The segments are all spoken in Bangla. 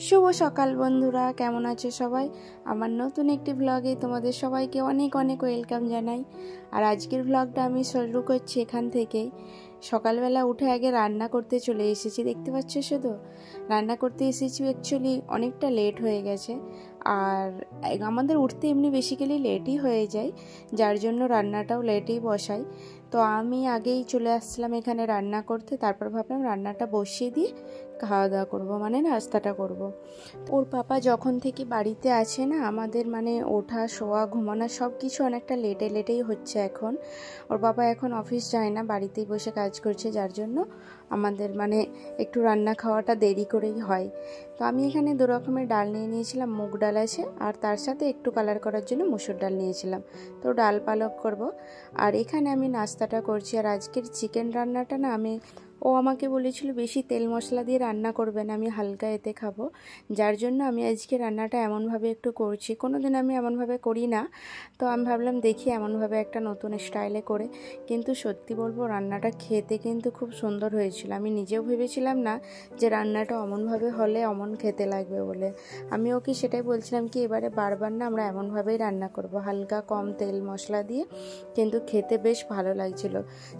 শুভ সকাল বন্ধুরা, কেমন আছে সবাই? আমার নতুন একটি ব্লগে তোমাদের সবাইকে অনেক অনেক ওয়েলকাম জানাই। আর আজকের ব্লগটা আমি শুরু করছি এখান থেকেই। সকালবেলা উঠে আগে রান্না করতে চলে এসেছি, দেখতে পাচ্ছ শুধু রান্না করতে এসেছি। অ্যাকচুয়ালি অনেকটা লেট হয়ে গেছে, আর আমাদের উঠতে এমনি বেসিক্যালি লেটই হয়ে যায়, যার জন্য রান্নাটাও লেটেই বসাই। তো আমি আগেই চলে আসছিলাম এখানে রান্না করতে, তারপর ভাবলাম রান্নাটা বসিয়ে দিয়ে খাওয়া দাওয়া করবো, মানে নাস্তাটা করব। ওর পাপা যখন থেকে বাড়িতে আছে না, আমাদের মানে ওঠা শোয়া ঘুমানো সব কিছু অনেকটা লেটেই হচ্ছে এখন। ওর বাবা এখন অফিস যায় না, বাড়িতেই বসে কাজ করছে, যার জন্য আমাদের মানে একটু রান্না খাওয়াটা দেরি করেই হয়। তো আমি এখানে দু রকমের ডাল নিয়ে নিয়েছিলাম, মুগ ডাল আছে আর তার সাথে একটু কালার করার জন্য মুসুর ডাল নিয়েছিলাম। তো ডাল পালক করব, আর এখানে আমি নাস্তাটা করছি। আর আজকের চিকেন রান্নাটা না ও আমাকে বলেছিল বেশি তেল মশলা দিয়ে রান্না করবে না, আমি হালকা এতে খাবো, যার জন্য আমি আজকে রান্নাটা এমনভাবে একটু করছি। কোনো দিন আমি এমনভাবে করি না, তো আমি ভাবলাম দেখি এমনভাবে একটা নতুন স্টাইলে করে। কিন্তু সত্যি বলবো, রান্নাটা খেতে কিন্তু খুব সুন্দর হয়েছিল। আমি নিজেও ভেবেছিলাম না যে রান্নাটা অমনভাবে হলে অমন খেতে লাগবে বলে। আমি ওকে সেটাই বলছিলাম কি এবারে বারবার না আমরা এমনভাবেই রান্না করব, হালকা কম তেল মশলা দিয়ে, কিন্তু খেতে বেশ ভালো লাগছিল।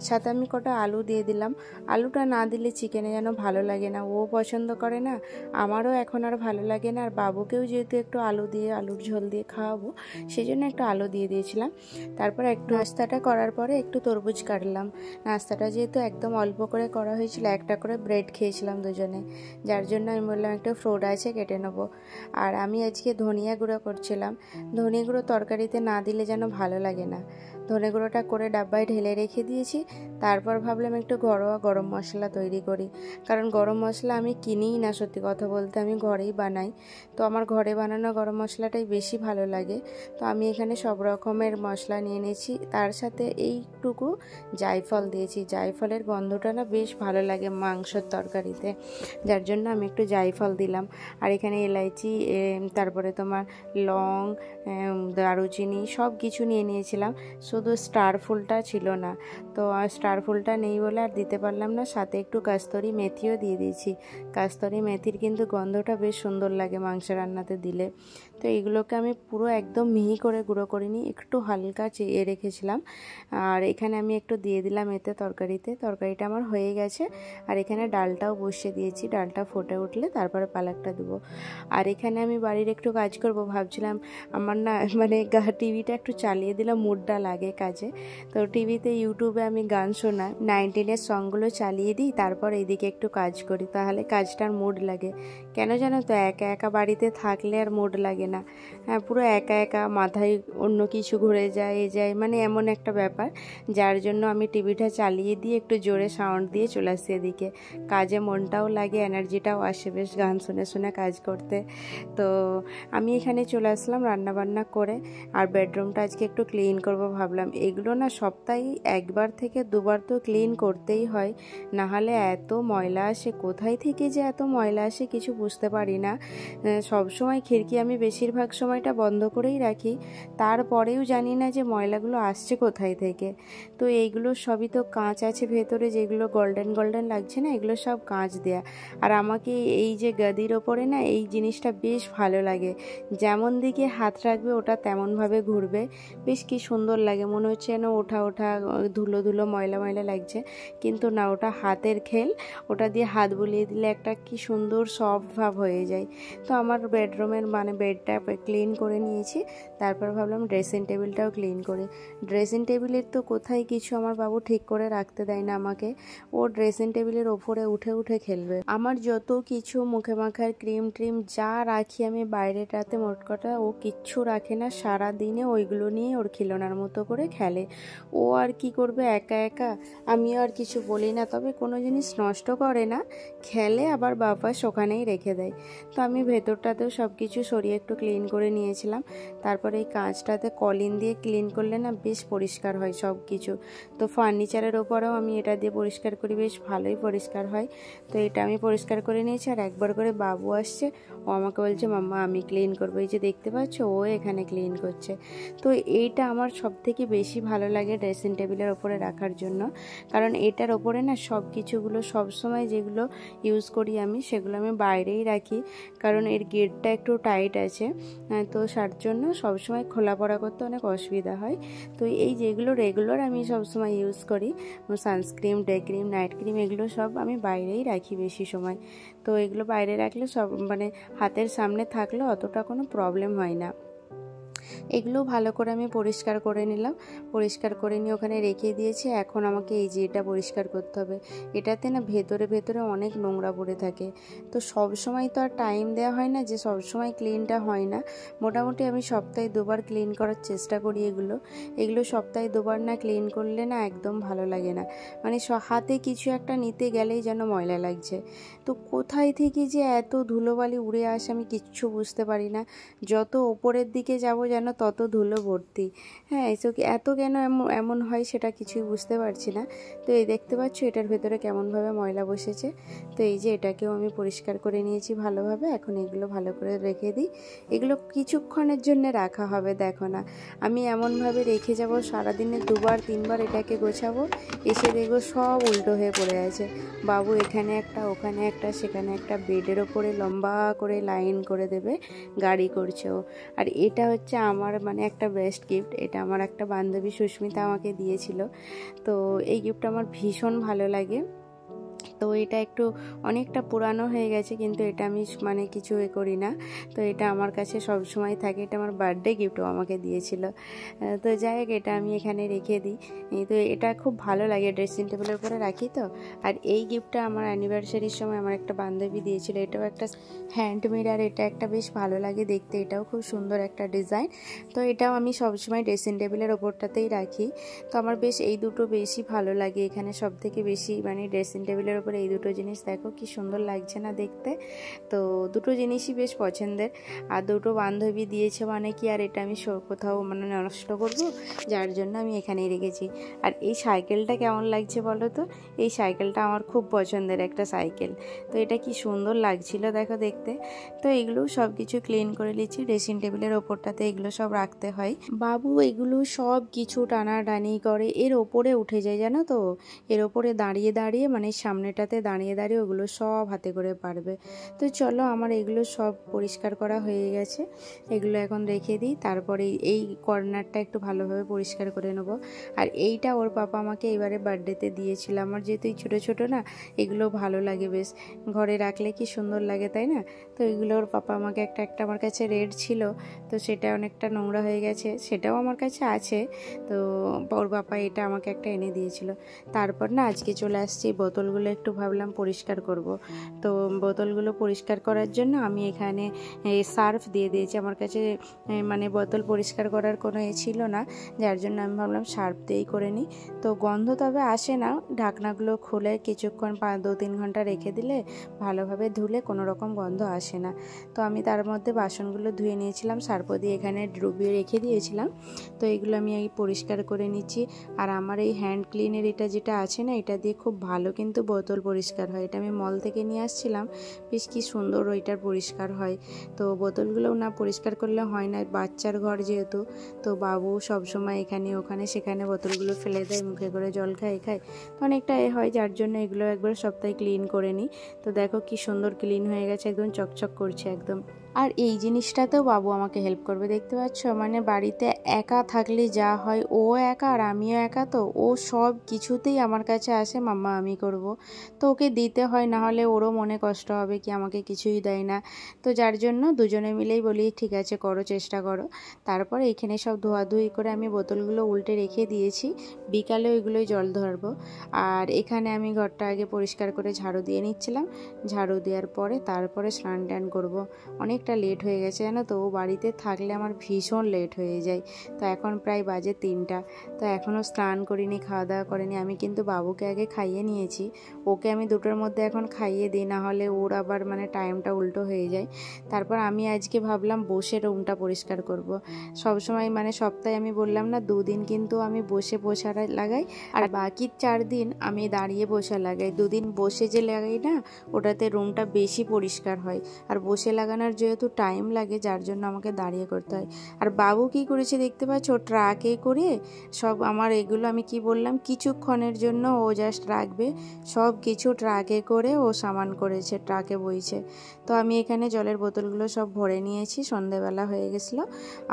সাথে আমি কটা আলু দিয়ে দিলাম। আলুটা না দিলে চিকেনে যেন ভালো লাগে না, ও পছন্দ করে না, আমারও এখন আর ভালো লাগে না। আর বাবুকেও যেহেতু একটু আলুর ঝোল দিয়ে খাওয়াবো, সেই জন্য একটু আলু দিয়ে দিয়েছিলাম। তারপর একটু নাস্তাটা করার পরে একটু তরমুজ কাটলাম। নাস্তাটা যেহেতু একদম অল্প করে করা হয়েছিল, একটা করে ব্রেড খেয়েছিলাম দুজনে, যার জন্য আমি বললাম একটা ফ্রুট আছে কেটে নেবো। আর আমি আজকে ধনিয়া গুঁড়ো করছিলাম। ধনিয়া গুঁড়ো তরকারিতে না দিলে যেন ভালো লাগে না। ধনে গুঁড়োটা করে ডাব্বায় ঢেলে রেখে দিয়েছি। তারপর ভাবলাম একটু ঘরোয়া গরম মশলা তৈরি করি, কারণ গরম মশলা আমি কিনিই না, সত্যি কথা বলতে আমি ঘরেই বানাই। তো আমার ঘরে বানানো গরম মশলাটাই বেশি ভালো লাগে। তো আমি এখানে সব রকমের মশলা নিয়ে নিয়েছি, তার সাথে এইটুকু জায়ফল দিয়েছি। জায়ফলের গন্ধটা না বেশ ভালো লাগে মাংসের তরকারিতে, যার জন্য আমি একটু জায়ফল দিলাম। আর এখানে এলাইচি, তারপরে তোমার লং, দারুচিনি সব কিছু নিয়ে নিয়েছিলাম, শুধু স্টার ফুলটা ছিল না। তো স্টার ফুলটা নেই বলে আর দিতে পারলাম না। সাথে একটু কাস্তরি মেথিও দিয়ে দিয়েছি। কাস্তরি মেথির কিন্তু গন্ধটা বেশ সুন্দর লাগে মাংস রান্নাতে দিলে। তো এইগুলোকে আমি পুরো একদম মিহি করে গুঁড়ো করিনি, একটু হালকা চেয়ে রেখেছিলাম। আর এখানে আমি একটু দিয়ে দিলাম এতে তরকারিটা আমার হয়ে গেছে। আর এখানে ডালটাও বসিয়ে দিয়েছি, ডালটা ফুটে উঠলে তারপরে পালকটা দেবো। আর এখানে আমি বাড়ির একটু কাজ করব ভাবছিলাম। আমার না মানে টিভিটা একটু চালিয়ে দিলাম, মুডটা লাগে কাজে। তো টিভিতে ইউটিউবে আমি গান শোনাই, 19-এর সংগুলো চালিয়ে দিই, তারপর এইদিকে একটু কাজ করি, তাহলে কাজটার মুড লাগে। কেন জানো তো, একা একা বাড়িতে থাকলে আর মুড লাগে না। হ্যাঁ, পুরো একা একা, মাথায় অন্য কিছু ঘুরে যায়, মানে এমন একটা ব্যাপার, যার জন্য আমি টিভিটা চালিয়ে দিয়ে একটু জোরে সাউন্ড দিয়ে চলে আসি এদিকে। কাজে মনটাও লাগে, এনার্জিটাও আসে বেশ গান শুনে শুনে কাজ করতে। তো আমি এখানে চলে আসলাম রান্নাবান্না করে। আর বেডরুমটা আজকে একটু ক্লিন করব ভাবলাম। এগুলো না সপ্তাহে একবার থেকে দুবার তো ক্লিন করতেই হয়, না হলে এত ময়লা আসে, কোথায় থেকে যে এত ময়লা আসে কিছু বুঝতে পারি না। সব সময় খিড়কি আমি বেশিরভাগ সময়টা বন্ধ করেই রাখি, তারপরেও জানি না যে ময়লাগুলো আসছে কোথায় থেকে। তো এইগুলো সবই তো কাঁচ আছে ভেতরে, যেগুলো গোল্ডেন লাগছে না, এগুলো সব কাঁচ দেয়া। আর আমাকে এই যে গাদির ওপরে না এই জিনিসটা বেশ ভালো লাগে, যেমন দিকে হাত রাখবে ওটা তেমনভাবে ঘুরবে, বেশ কি সুন্দর লাগে। মনে হচ্ছে যেন ওঠা ধুলো ময়লা লাগছে, কিন্তু না, ওটা হাতের খেল। ওটা দিয়ে হাত বুলিয়ে দিলে একটা কি সুন্দর সফট ভাব হয়ে যায়। তো আমার বেডরুমের মানে বেডটা ক্লিন করে নিয়েছি। তারপর ভাবলাম ড্রেসিং টেবিলটাও ক্লিন করি। ড্রেসিং টেবিলের তো কোথায় কিছু আমার বাবু ঠিক করে রাখতে দেয় না আমাকে, ও ড্রেসিং টেবিলের ওপরে উঠে খেলবে। আমার যত কিছু মুখে মাখার ক্রিম যা রাখি আমি বাইরেটাতে, মোট কথা ও কিচ্ছু রাখে না, সারা দিনে ওইগুলো নিয়ে ওর খিলনার মতো করে খেলে। ও আর কি করবে একা একা, আমিও আর কিছু বলি না, তবে কোনো জিনিস নষ্ট করে না, খেলে আবার বাপাস ওখানেই রেখে দেয়। তো আমি ভেতরটাতেও সব কিছু সরিয়ে একটু ক্লিন করে নিয়েছিলাম। তারপরে এই কাঁচটাতে কলিন দিয়ে ক্লিন করলে না বেশ পরিষ্কার হয় সব কিছু। তো ফার্নিচারের ওপরেও আমি এটা দিয়ে পরিষ্কার করি, বেশ ভালোই পরিষ্কার হয়। তো এটা আমি পরিষ্কার করে নিয়েছি। আর একবার করে বাবু আসছে, ও আমাকে বলছে মাম্মা আমি ক্লিন করবো, এই যে দেখতে পাচ্ছ ও এখানে ক্লিন করছে। তো এইটা আমার সব থেকে বেশি ভালো লাগে ড্রেসিং টেবিলের ওপরে রাখার জন্য, কারণ এটার ওপরে না সব কিছুগুলো সবসময় যেগুলো ইউজ করি আমি সেগুলো আমি বাইরেই রাখি, কারণ এর গেটটা একটু টাইট আছে, তো তার জন্য সবসময় খোলা পড়া করতে অনেক অসুবিধা হয়। তো এই যেগুলো রেগুলার আমি সবসময় ইউজ করি, sunscreen, day cream, night cream, এগুলো সব আমি বাইরেই রাখি বেশি সময়। তো এগুলো বাইরে রাখলে সব মানে হাতের সামনে থাকলে অতটা কোনো প্রবলেম হয় না। এগুলো ভালো করে আমি পরিষ্কার করে নিলাম, পরিষ্কার করে নিয়ে ওখানে রেখে দিয়েছি। এখন আমাকে এই যে এটা পরিষ্কার করতে হবে, এটাতে না ভেতরে অনেক নোংরা পড়ে থাকে। তো সব সময় তো আর টাইম দেওয়া হয় না যে সব সময় ক্লিনটা হয় না। মোটামুটি আমি সপ্তাহে 2 বার ক্লিন করার চেষ্টা করি। এগুলো সপ্তাহে 2 বার না ক্লিন করলে না একদম ভালো লাগে না, মানে হাতে কিছু একটা নিতে গেলেই যেন ময়লা লাগছে। তো কোথায় থেকে যে এত ধুলোবালি উড়ে আসে আমি কিচ্ছু বুঝতে পারি না। যত ওপরের দিকে যাব যেন তত ধুলো ভর্তি। হ্যাঁ, এত কেন এমন হয় সেটা কিছুই বুঝতে পারছি না। তো এই দেখতে পাচ্ছ এটার ভেতরে কেমনভাবে ময়লা বসেছে। তো এই যে এটাকেও আমি পরিষ্কার করে নিয়েছি ভালোভাবে। এখন এগুলো ভালো করে রেখে দিই। এগুলো কিছুক্ষণের জন্য রাখা হবে, দেখো না আমি এমনভাবে রেখে যাব সারাদিনে 2 বার 3 বার এটাকে গোছাবো, এসে দেখবো সব উল্টো হয়ে পড়ে আছে। বাবু এখানে একটা, ওখানে একটা, সেখানে একটা, বেডের ওপরে লম্বা করে লাইন করে দেবে, গাড়ি করছে ও। আর এটা হচ্ছে আমার মানে একটা বেস্ট গিফট। এটা আমার একটা বান্ধবী সুস্মিতা আমাকে দিয়েছিল। তো এই গিফটটা আমার ভীষণ ভালো লাগে। তো এটা একটু অনেকটা পুরানো হয়ে গেছে, কিন্তু এটা আমি মানে কিছু করি না। তো এটা আমার কাছে সব সময় থাকে। এটা আমার বার্থডে গিফটও আমাকে দিয়েছিল। তো যাই হোক, এটা আমি এখানে রেখে দিই। তো এটা খুব ভালো লাগে, ড্রেসিং টেবিলের উপরে রাখি তো। আর এই গিফটটা আমার অ্যানিভার্সারির সময় আমার একটা বান্ধবী দিয়েছিল। এটাও একটা হ্যান্ড মিরার, এটা একটা বেশ ভালো লাগে দেখতে, এটাও খুব সুন্দর একটা ডিজাইন। তো এটাও আমি সবসময় ড্রেসিং টেবিলের ওপরটাতেই রাখি। তো আমার বেশ এই দুটো বেশি ভালো লাগে এখানে সব থেকে বেশি, মানে ড্রেসিং টেবিলের উপরে এই দুটো জিনিস দেখো কি সুন্দর লাগছে না দেখতে। তো দুটো জিনিসই বেশ পছন্দের। আর দুটো বান্ধবী দিয়েছে মানে কি আর এটা আমি কোথাও মানে নষ্ট করব, যার জন্য আমি এখানেই রেখেছি। আর এই সাইকেলটা কেমন লাগছে বলো তো? এই সাইকেলটা আমার খুব পছন্দের একটা সাইকেল। তো এটা কি সুন্দর লাগছিল দেখো দেখতে। তো এগুলো সব কিছু ক্লিন করে নিচ্ছি। ড্রেসিং টেবিলের ওপরটাতে এগুলো সব রাখতে হয়। বাবু এগুলো সব কিছু টানাটানি করে, এর ওপরে উঠে যায় জানো তো। এর ওপরে দাঁড়িয়ে দাঁড়িয়ে মানে সামনেটাতে দাঁড়িয়ে দাঁড়িয়ে ওগুলো সব হাতে করে পারবে। তো চলো, আমার এগুলো সব পরিষ্কার করা হয়ে গেছে। এগুলো এখন রেখে দিই। তারপরে এই কর্নারটা একটু ভালোভাবে পরিষ্কার করে নেবো। আর এইটা ওর পাপা আমাকে এবারে বার্থডেতে দিয়েছিল। আমার যেহেতু এই ছোটো ছোটো না এগুলো ভালো লাগে বেশ, ঘরে রাখলে কি সুন্দর লাগে তাই না। তো এগুলো ওর পাপা আমাকে একটা আমার কাছে রেড ছিল, তো সেটা অনেকটা নোংরা হয়ে গেছে, সেটাও আমার কাছে আছে। তো ওর পাপা এটা আমাকে একটা এনে দিয়েছিল। তারপর না আজকে চলে আসছি, বোতলগুলো একটু ভাবলাম পরিষ্কার করব। তো বোতলগুলো পরিষ্কার করার জন্য আমি এখানে সার্ফ দিয়ে দিয়েছি। আমার কাছে মানে বোতল পরিষ্কার করার কোনো ছিল না, যার জন্য আমি ভাবলাম সার্ফ দিয়েই করে নিই। তো গন্ধ তবে আসে না, ঢাকনাগুলো খুলে কিছুক্ষণ 2-3 ঘন্টা রেখে দিলে ভালোভাবে ধুলে কোনো রকম গন্ধ আসে না। তো আমি তার মধ্যে বাসনগুলো ধুয়ে নিয়েছিলাম, সার্ফ দিয়ে এখানে ডুবিয়ে রেখে দিয়েছিলাম। তো এগুলো আমি এই পরিষ্কার করে নিচ্ছি। আর আমার এই হ্যান্ড ক্লিনের এটা যেটা আছে না, এটা দিয়ে খুব ভালো কিন্তু বোতল পরিষ্কার হয়। এটা আমি মল থেকে নিয়ে আসছিলাম, বেশ কি সুন্দর ওইটার পরিষ্কার হয়। তো বোতলগুলোও না পরিষ্কার করলে হয় না, বাচ্চার ঘর যেহেতু। তো বাবু সবসময় এখানে ওখানে সেখানে বোতলগুলো ফেলে দেয়, মুখে করে জল খায় তো অনেকটা হয়, যার জন্য এগুলো একবার সপ্তাহে ক্লিন করে নিই। তো দেখো কি সুন্দর ক্লিন হয়ে গেছে, একদম চকচক করছে একদম। আর এই জিনিসটাতেও বাবু আমাকে হেল্প করবে, দেখতে পাচ্ছ। মানে বাড়িতে একা থাকলে যা হয়, ও একা আর আমিও একা, তো ও সব কিছুতেই আমার কাছে আসে, মাম্মা আমি করব। তো ওকে দিতে হয়, না হলে ওরও মনে কষ্ট হবে কি আমাকে কিছুই দেয় না। তো যার জন্য দুজনে মিলেই বলি ঠিক আছে করো, চেষ্টা করো। তারপর এইখানে সব ধোয়াধুয়ি করে আমি বোতলগুলো উল্টে রেখে দিয়েছি, বিকালে ওইগুলোই জল ধরবো। আর এখানে আমি ঘরটা আগে পরিষ্কার করে ঝাড়ু দিয়ে নিচ্ছিলাম। ঝাড়ু দেওয়ার পরে তারপরে স্নান টান করবো। অনেকটা লেট হয়ে গেছে জানো তো, ও বাড়িতে থাকলে আমার ভীষণ লেট হয়ে যায়। তো এখন প্রায় বাজে 3টা, তো এখনও স্নান করিনি, খাওয়া দাওয়া করিনি। আমি কিন্তু বাবুকে আগে খাইয়ে নিয়েছি, ওকে আমি 2টোর মধ্যে এখন খাইয়ে দিই, না হলে ওর আবার মানে টাইমটা উল্টো হয়ে যায়। তারপর আমি আজকে ভাবলাম বসে রুমটা পরিষ্কার করব। সবসময় মানে সপ্তাহে আমি বললাম না 2 দিন কিন্তু আমি বসে পোছা লাগাই, আর বাকি 4 দিন আমি দাঁড়িয়ে পোছা লাগাই। 2 দিন বসে যে লাগাই না, ওটাতে রুমটা বেশি পরিষ্কার হয়। আর বসে লাগানোর যেহেতু যেহেতু টাইম লাগে যার জন্য আমাকে দাঁড়িয়ে করতে হয়। আর বাবু কি করেছে দেখতে পাচ্ছ, ট্রাকে করে সব আমার এগুলো আমি কি বললাম কিছুক্ষণের জন্য ও জাস্ট রাখবে, সব কিছু ট্রাকে করে ও সামান করেছে, ট্রাকে বইছে। তো আমি এখানে জলের বোতলগুলো সব ভরে নিয়েছি, সন্ধেবেলা হয়ে গেছিলো।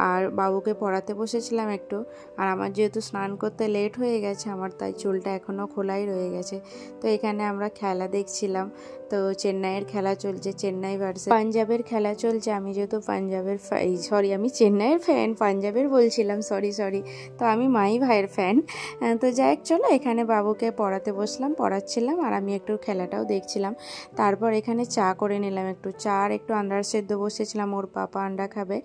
আর বাবুকে পড়াতে বসেছিলাম একটু, আর আমার যেহেতু স্নান করতে লেট হয়ে গেছে আমার, তাই চুলটা এখনও খোলাই রয়ে গেছে। তো এখানে আমরা খেলা দেখছিলাম, তো চেন্নাইয়ের খেলা চলছে, চেন্নাই ভার্সেস পাঞ্জাবের খেলা চলছে। আমি যেহেতু পাঞ্জাবের আমি চেন্নাইয়ের ফ্যান, পাঞ্জাবের বলছিলাম, সরি। তো আমি মাই ভাইয়ের ফ্যান। তো যাই চলো, এখানে বাবুকে পড়াতে বসলাম, পড়াচ্ছিলাম আর আমি একটু খেলাটাও দেখছিলাম। তারপর এখানে চা করে নিলাম, একটু চা আর একটু আন্ডার সেদ্ধ বসেছিলাম, ওর পাপা আন্ডা খাবে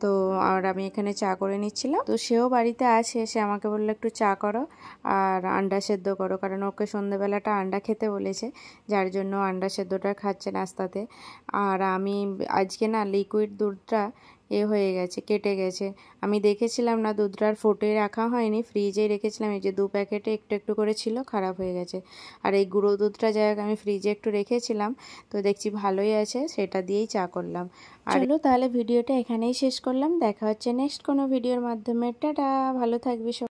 তো, আর আমি এখানে চা করে নিচ্ছিলাম। তো সেও বাড়িতে আছে, সে আমাকে বললো একটু চা করো আর আন্ডা সেদ্ধ করো, কারণ ওকে সন্ধ্যেবেলাটা আন্ডা খেতে বলেছে, যার জন্য আন্ডা সেদ্ধটা খাচ্ছে নাস্তাতে। আর আমি আজকে না লিকুইড দুধটা হয়ে গেছে, কেটে গেছে। আমি দেখেছিলাম না, দুধটার ফোটে রাখা হয়নি, ফ্রিজেই রেখেছিলাম। এই যে 2 প্যাকেটে একটু একটু করে ছিল, খারাপ হয়ে গেছে। আর এই গুঁড়ো দুধটা যাই হোক আমি ফ্রিজে একটু রেখেছিলাম, তো দেখছি ভালোই আছে, সেটা দিয়েই চা করলাম। আর চলো তাহলে ভিডিওটা এখানেই শেষ করলাম, দেখা হচ্ছে নেক্সট কোনো ভিডিওর মাধ্যমে। টাটা, ভালো থাকবি সব।